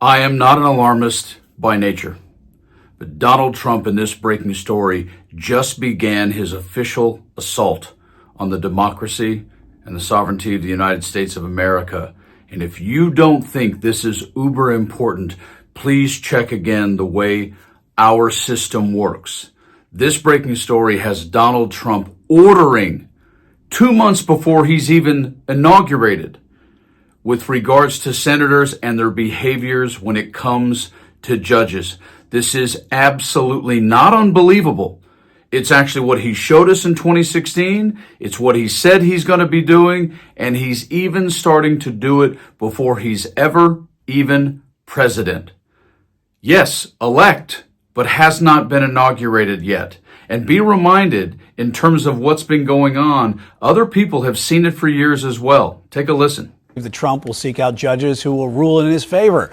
I am not an alarmist by nature, but Donald Trump in this breaking story just began his official assault on the democracy and the sovereignty of the United States of America. And if you don't think this is uber important, please check again the way our system works. This breaking story has Donald Trump ordering 2 months before he's even inaugurated with regards to senators and their behaviors when it comes to judges. This is absolutely not unbelievable. It's actually what he showed us in 2016. It's what he said he's going to be doing, and he's even starting to do it before he's ever even president. Yes, elect, but has not been inaugurated yet. And be reminded, in terms of what's been going on, other people have seen it for years as well. Take a listen. That Trump will seek out judges who will rule in his favor.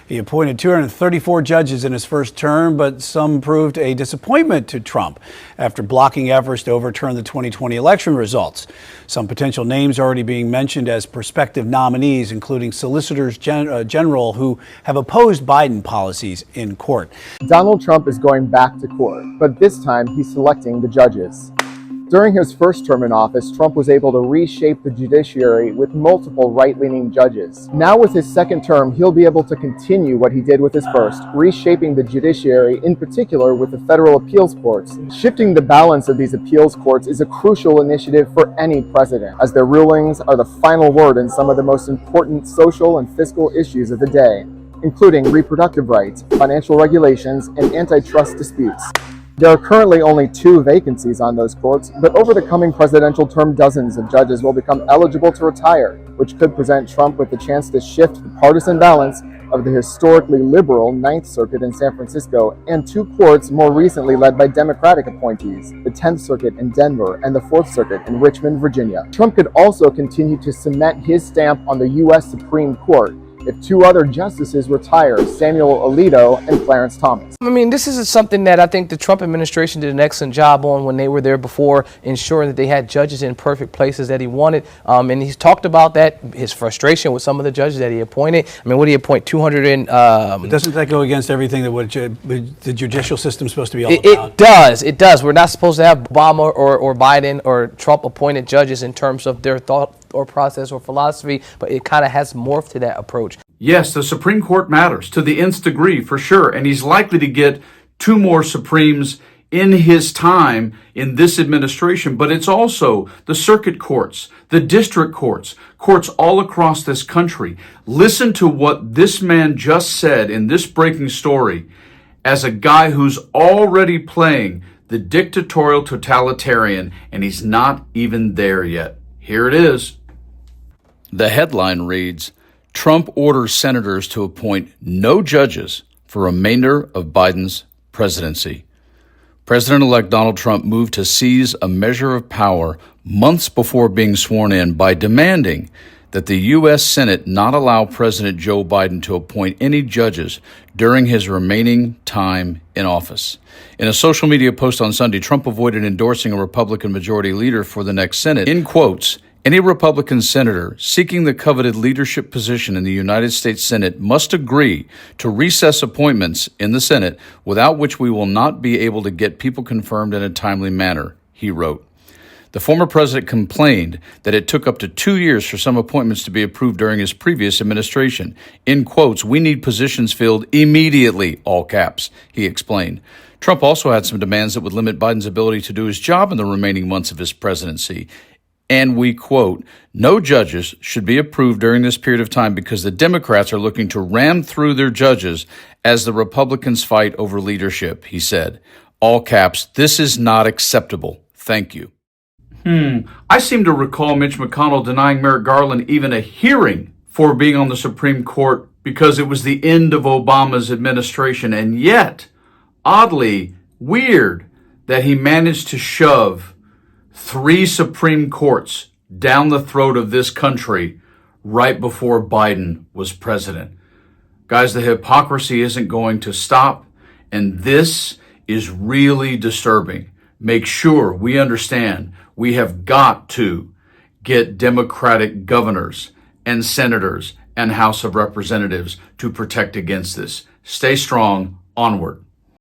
He appointed 234 judges in his first term, but some proved a disappointment to Trump after blocking efforts to overturn the 2020 election results. Some potential names already being mentioned as prospective nominees, including solicitors general who have opposed Biden policies in court. Donald Trump is going back to court, but this time he's selecting the judges. During his first term in office, Trump was able to reshape the judiciary with multiple right-leaning judges. Now with his second term, he'll be able to continue what he did with his first, reshaping the judiciary, in particular with the federal appeals courts. Shifting the balance of these appeals courts is a crucial initiative for any president, as their rulings are the final word in some of the most important social and fiscal issues of the day, including reproductive rights, financial regulations, and antitrust disputes. There are currently only 2 vacancies on those courts, but over the coming presidential term, dozens of judges will become eligible to retire, which could present Trump with the chance to shift the partisan balance of the historically liberal Ninth Circuit in San Francisco and 2 courts more recently led by Democratic appointees, the 10th Circuit in Denver and the 4th Circuit in Richmond, Virginia. Trump could also continue to cement his stamp on the U.S. Supreme Court if 2 other justices retire, Samuel Alito and Clarence Thomas. I mean, this is something that I think the Trump administration did an excellent job on when they were there before, ensuring that they had judges in perfect places that he wanted. And he's talked about that, his frustration with some of the judges that he appointed. I mean, what did he appoint? 200 and... Doesn't that go against everything that the judicial system is supposed to be all about? It does. We're not supposed to have Obama or Biden or Trump appointed judges in terms of their thought or process or philosophy, but it kind of has morphed to that approach. Yes, the Supreme Court matters to the nth degree, for sure, and he's likely to get 2 more Supremes in his time in this administration, but it's also the circuit courts, the district courts, courts all across this country. Listen to what this man just said in this breaking story as a guy who's already playing the dictatorial totalitarian, and he's not even there yet. Here it is. The headline reads, Trump orders senators to appoint no judges for remainder of Biden's presidency. President-elect Donald Trump moved to seize a measure of power months before being sworn in by demanding that the U.S. Senate not allow President Joe Biden to appoint any judges during his remaining time in office. In a social media post on Sunday, Trump avoided endorsing a Republican majority leader for the next Senate. In quotes, any Republican senator seeking the coveted leadership position in the United States Senate must agree to recess appointments in the Senate, without which we will not be able to get people confirmed in a timely manner, he wrote. The former president complained that it took up to 2 years for some appointments to be approved during his previous administration. In quotes, we need positions filled immediately, all caps, he explained. Trump also had some demands that would limit Biden's ability to do his job in the remaining months of his presidency. And we quote, no judges should be approved during this period of time because the Democrats are looking to ram through their judges as the Republicans fight over leadership, he said. All caps, this is not acceptable. Thank you. I seem to recall Mitch McConnell denying Merrick Garland even a hearing for being on the Supreme Court because it was the end of Obama's administration. And yet, oddly, weird that he managed to shove 3 Supreme Courts down the throat of this country right before Biden was president. Guys, the hypocrisy isn't going to stop, and this is really disturbing. Make sure we understand we have got to get Democratic governors and senators and House of Representatives to protect against this. Stay strong. Onward.